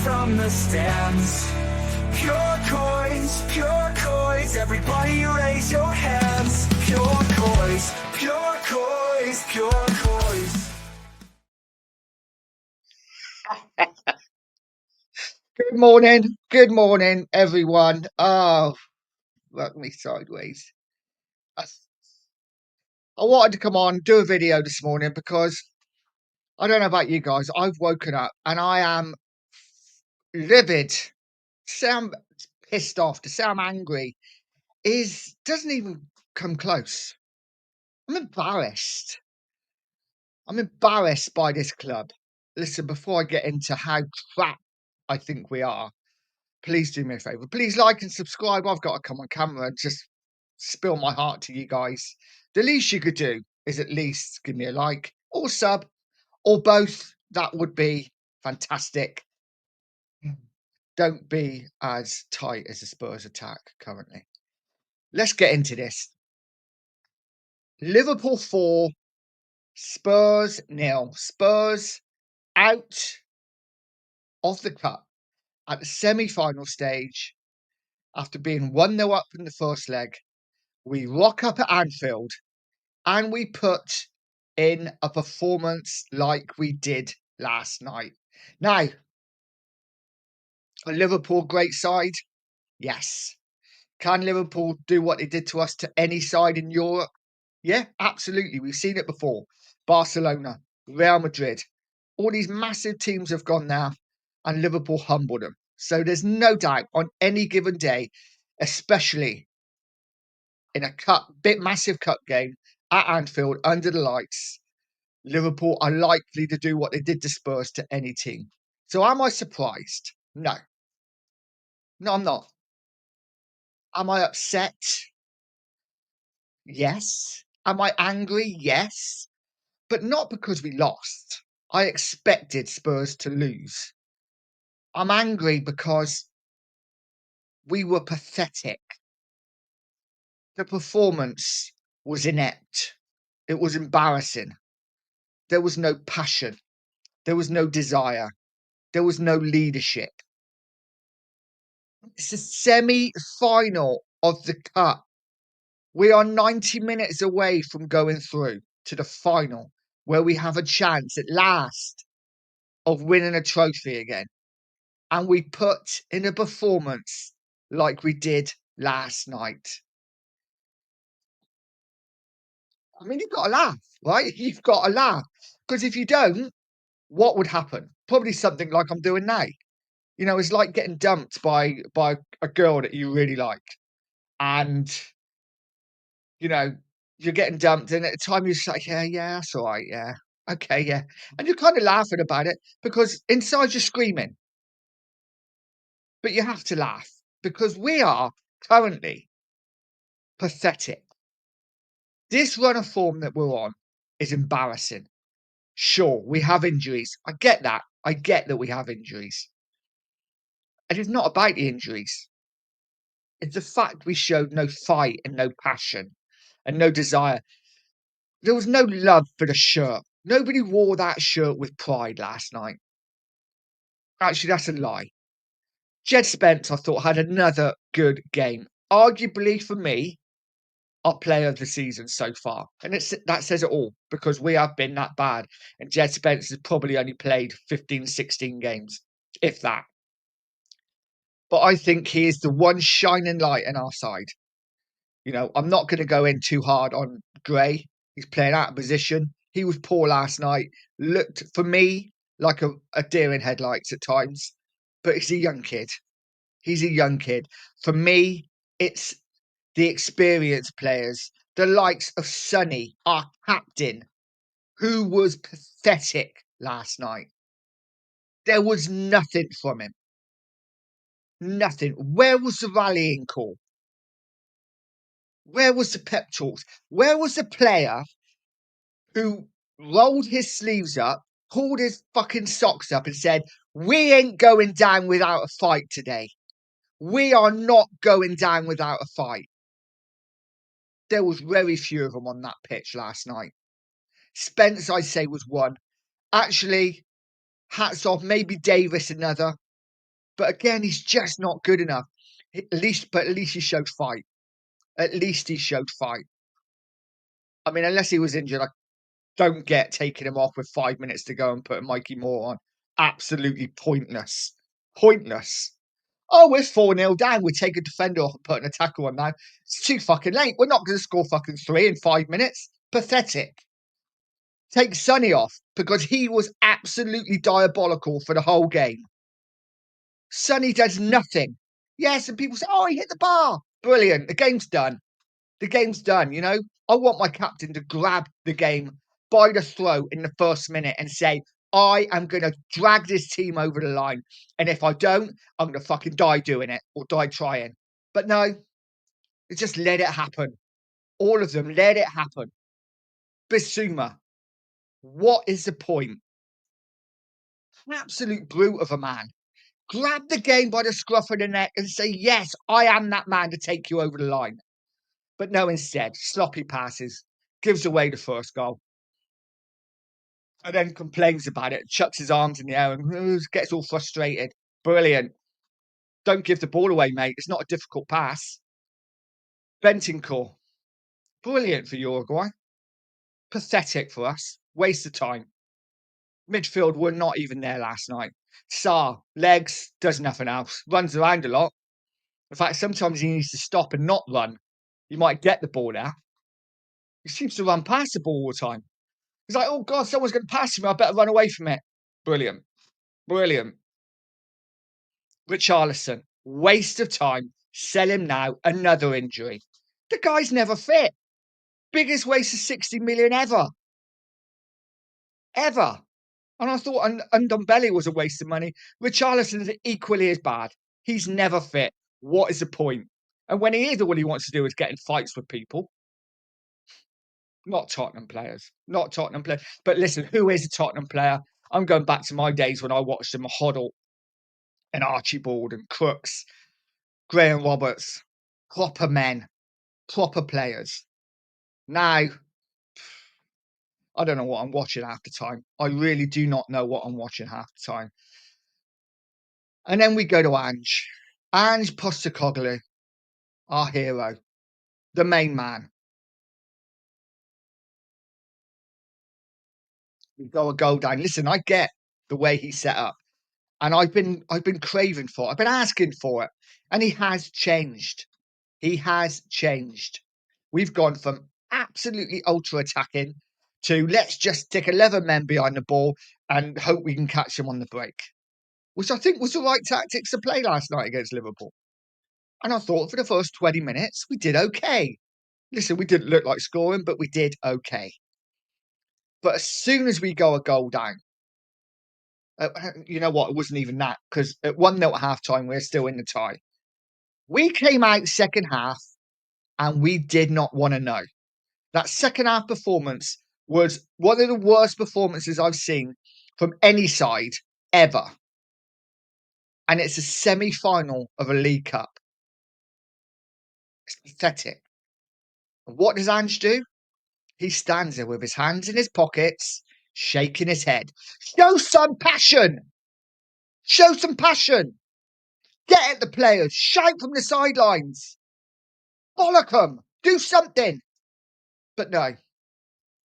from the stands. Pure coins, everybody raise your hands. Pure coins, pure coins, pure coins. Good morning, everyone. Oh, look me sideways. I, I wanted to come on do a video this morning because I don't know about you guys. I've woken up and I am livid. To say I'm pissed off, to say I'm angry, doesn't even come close. I'm embarrassed. I'm embarrassed by this club. Listen, before I get into how crap I think we are, please do me a favour. Please like and subscribe. I've got to come on camera and just spill my heart to you guys. The least you could do is at least give me a like or sub or both. That would be fantastic. Don't be as tight as the Spurs attack currently. Let's get into this. Liverpool 4, Spurs 0. Spurs out of the cup at the semi-final stage after being 1-0 up in the first leg. We rock up at Anfield and we put in a performance like we did last night. Now, a Liverpool great side? Yes. Can Liverpool do what they did to us to any side in Europe? Yeah, absolutely. We've seen it before. Barcelona, Real Madrid, all these massive teams have gone there and Liverpool humbled them. So there's no doubt on any given day, especially in a massive cup game at Anfield under the lights, Liverpool are likely to do what they did to Spurs to any team. So am I surprised? No. No, I'm not. Am I upset? Yes. Am I angry? Yes. But not because we lost. I expected Spurs to lose. I'm angry because we were pathetic. The performance was inept. It was embarrassing. There was no passion. There was no desire. There was no leadership. It's a semi-final of the cup. We are 90 minutes away from going through to the final, where we have a chance at last of winning a trophy again. And we put in a performance like we did last night. I mean, you've got to laugh, right? You've got to laugh. Because if you don't, what would happen? Probably something like I'm doing now. You know, it's like getting dumped by a girl that you really like. And you know, you're getting dumped, and at the time you're just like, yeah, that's all right, yeah, okay, yeah. And you're kind of laughing about it because inside you're screaming. But you have to laugh because we are currently pathetic. This run of form that we're on is embarrassing. Sure, we have injuries. I get that. I get that we have injuries. And it's not about the injuries. It's the fact we showed no fight and no passion and no desire. There was no love for the shirt. Nobody wore that shirt with pride last night. Actually, that's a lie. Jed Spence, I thought, had another good game. Arguably, for me, our player of the season so far. And that says it all because we have been that bad. And Jed Spence has probably only played 15, 16 games, if that. But I think he is the one shining light in our side. You know, I'm not going to go in too hard on Gray. He's playing out of position. He was poor last night. Looked, for me, like a deer in headlights at times. But he's a young kid. He's a young kid. For me, it's the experienced players, the likes of Sonny, our captain, who was pathetic last night. There was nothing from him. Nothing. Where was the rallying call? Where was the pep talks? Where was the player who rolled his sleeves up, pulled his fucking socks up and said, "We ain't going down without a fight today. We are not going down without a fight"? There was very few of them on that pitch last night. Spence, I'd say, was one. Actually, hats off, maybe Davis another. But again, he's just not good enough. At least he showed fight. At least he showed fight. I mean, unless he was injured, I don't get taking him off with 5 minutes to go and putting Mikey Moore on. Absolutely pointless. Pointless. Oh, we're 4-0 down. We take a defender off and put an attacker on now. It's too fucking late. We're not going to score fucking 3 in 5 minutes. Pathetic. Take Sonny off because he was absolutely diabolical for the whole game. Sonny does nothing. Yes, and people say, oh, he hit the bar. Brilliant. The game's done. The game's done, you know? I want my captain to grab the game by the throat in the first minute and say, I am going to drag this team over the line. And if I don't, I'm going to fucking die doing it or die trying. But no, they just let it happen. All of them let it happen. Bissouma, what is the point? An absolute brute of a man. Grab the game by the scruff of the neck and say, yes, I am that man to take you over the line. But no, instead, sloppy passes, gives away the first goal. And then complains about it, chucks his arms in the air and gets all frustrated. Brilliant. Don't give the ball away, mate. It's not a difficult pass. Bentancur. Brilliant for Uruguay. Pathetic for us. Waste of time. Midfield were not even there last night. Sarr, legs, does nothing else. Runs around a lot. In fact, sometimes he needs to stop and not run. You might get the ball there. He seems to run past the ball all the time. He's like, oh God, someone's going to pass me. I better run away from it. Brilliant. Brilliant. Richarlison, waste of time. Sell him now. Another injury. The guy's never fit. Biggest waste of 60 million ever. Ever. And I thought Ndombele was a waste of money. Richarlison is equally as bad. He's never fit. What is the point? And when he is, all he wants to do is get in fights with people. Not Tottenham players. Not Tottenham players. But listen, who is a Tottenham player? I'm going back to my days when I watched them, Hoddle and Archibald and Crooks, Graham Roberts. Proper men. Proper players. Now, I don't know what I'm watching half the time. I really do not know what I'm watching half the time. And then we go to Ange. Ange Postecoglou, our hero, the main man. We go a goal down. Listen, I get the way he's set up. And I've been craving for it. I've been asking for it. And he has changed. He has changed. We've gone from absolutely ultra attacking to let's just stick 11 men behind the ball and hope we can catch them on the break. Which I think was the right tactics to play last night against Liverpool. And I thought for the first 20 minutes, we did okay. Listen, we didn't look like scoring, but we did okay. But as soon as we go a goal down, you know what? It wasn't even that because at 1-0 at half time, we're still in the tie. We came out second half and we did not want to know. That second half performance was one of the worst performances I've seen from any side ever. And it's a semi final of a League Cup. It's pathetic. And what does Ange do? He stands there with his hands in his pockets, shaking his head. Show some passion! Show some passion! Get at the players! Shout from the sidelines! Bollock them! Do something! But no,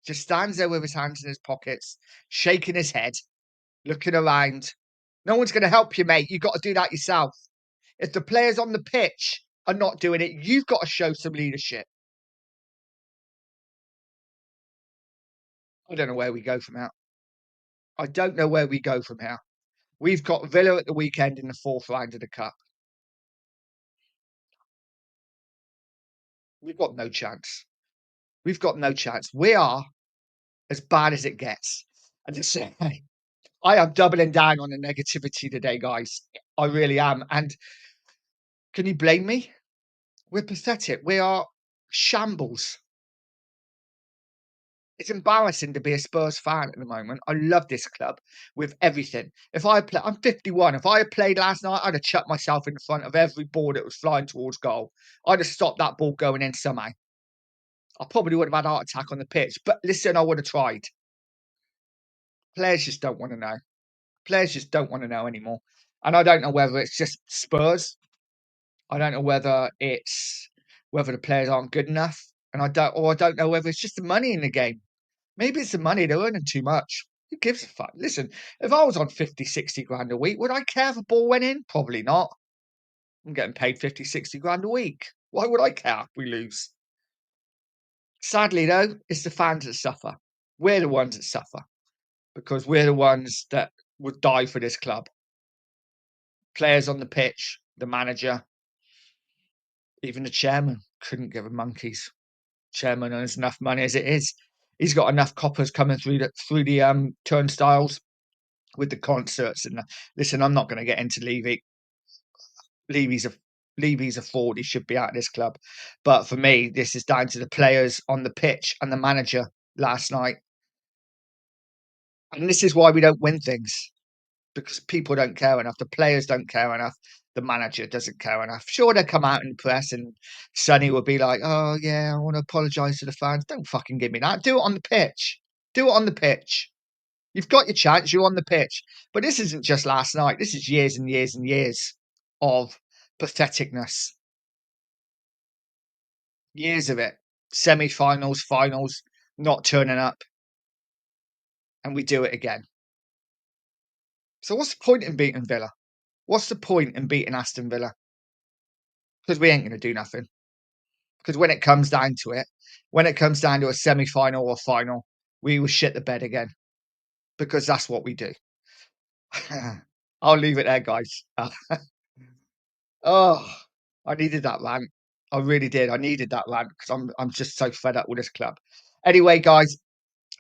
just stands there with his hands in his pockets, shaking his head, looking around. No one's going to help you, mate. You've got to do that yourself. If the players on the pitch are not doing it, you've got to show some leadership. I don't know where we go from here. I don't know where we go from here. We've got Villa at the weekend in the fourth round of the Cup. We've got no chance. We've got no chance. We are as bad as it gets. And just say, I am doubling down on the negativity today, guys. I really am. And can you blame me? We're pathetic. We are shambles. It's embarrassing to be a Spurs fan at the moment. I love this club with everything. If I play, I'm 51. If I had played last night, I'd have chucked myself in front of every ball that was flying towards goal. I'd have stopped that ball going in somehow. I probably would have had a heart attack on the pitch. But listen, I would have tried. Players just don't want to know. Players just don't want to know anymore. And I don't know whether it's just Spurs. I don't know whether the players aren't good enough, and I don't know whether it's just the money in the game. Maybe it's the money, they're earning too much. Who gives a fuck? Listen, if I was on 50, 60 grand a week, would I care if a ball went in? Probably not. I'm getting paid 50, 60 grand a week. Why would I care if we lose? Sadly, though, it's the fans that suffer. We're the ones that suffer because we're the ones that would die for this club. Players on the pitch, the manager, even the chairman couldn't give a monkey's. Chairman earns enough money as it is. He's got enough coppers coming through the turnstiles with the concerts and listen. I'm not going to get into Levy. Levy's a Levy's a fraud. He should be out of this club. But for me, this is down to the players on the pitch and the manager last night. And this is why we don't win things, because people don't care enough. The players don't care enough. The manager doesn't care enough. Sure, they'll come out in the press and Sonny will be like, oh, yeah, I want to apologise to the fans. Don't fucking give me that. Do it on the pitch. Do it on the pitch. You've got your chance. You're on the pitch. But this isn't just last night. This is years and years and years of patheticness. Years of it. Semi-finals, finals, not turning up. And we do it again. So what's the point in beating Villa? What's the point in beating Aston Villa? Because we ain't going to do nothing. Because when it comes down to it, when it comes down to a semi-final or final, we will shit the bed again. Because that's what we do. I'll leave it there, guys. Oh, I needed that rant. I really did. I needed that rant because I'm just so fed up with this club. Anyway, guys,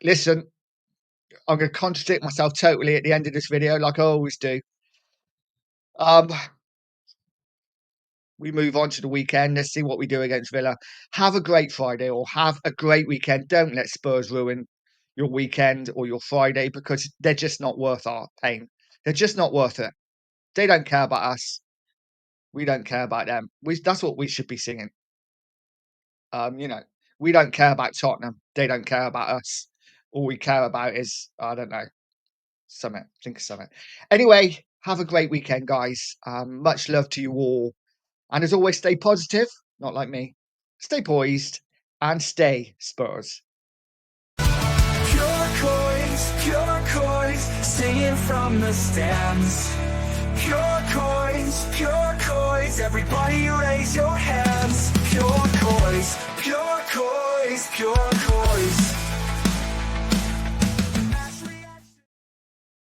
listen, I'm going to contradict myself totally at the end of this video, like I always do. We move on to the weekend. Let's see what we do against Villa. Have a great Friday or have a great weekend. Don't let Spurs ruin your weekend or your Friday because they're just not worth our pain. They're just not worth it. They don't care about us. We don't care about them. That's what we should be singing. We don't care about Tottenham. They don't care about us. All we care about is, I don't know, something. Think of something. Anyway, have a great weekend, guys. Much love to you all. And as always, stay positive, not like me. Stay poised and stay Spurs. Pure coins, singing from the stands. Pure coins, everybody raise your hands. Pure coins, pure coins, pure coins.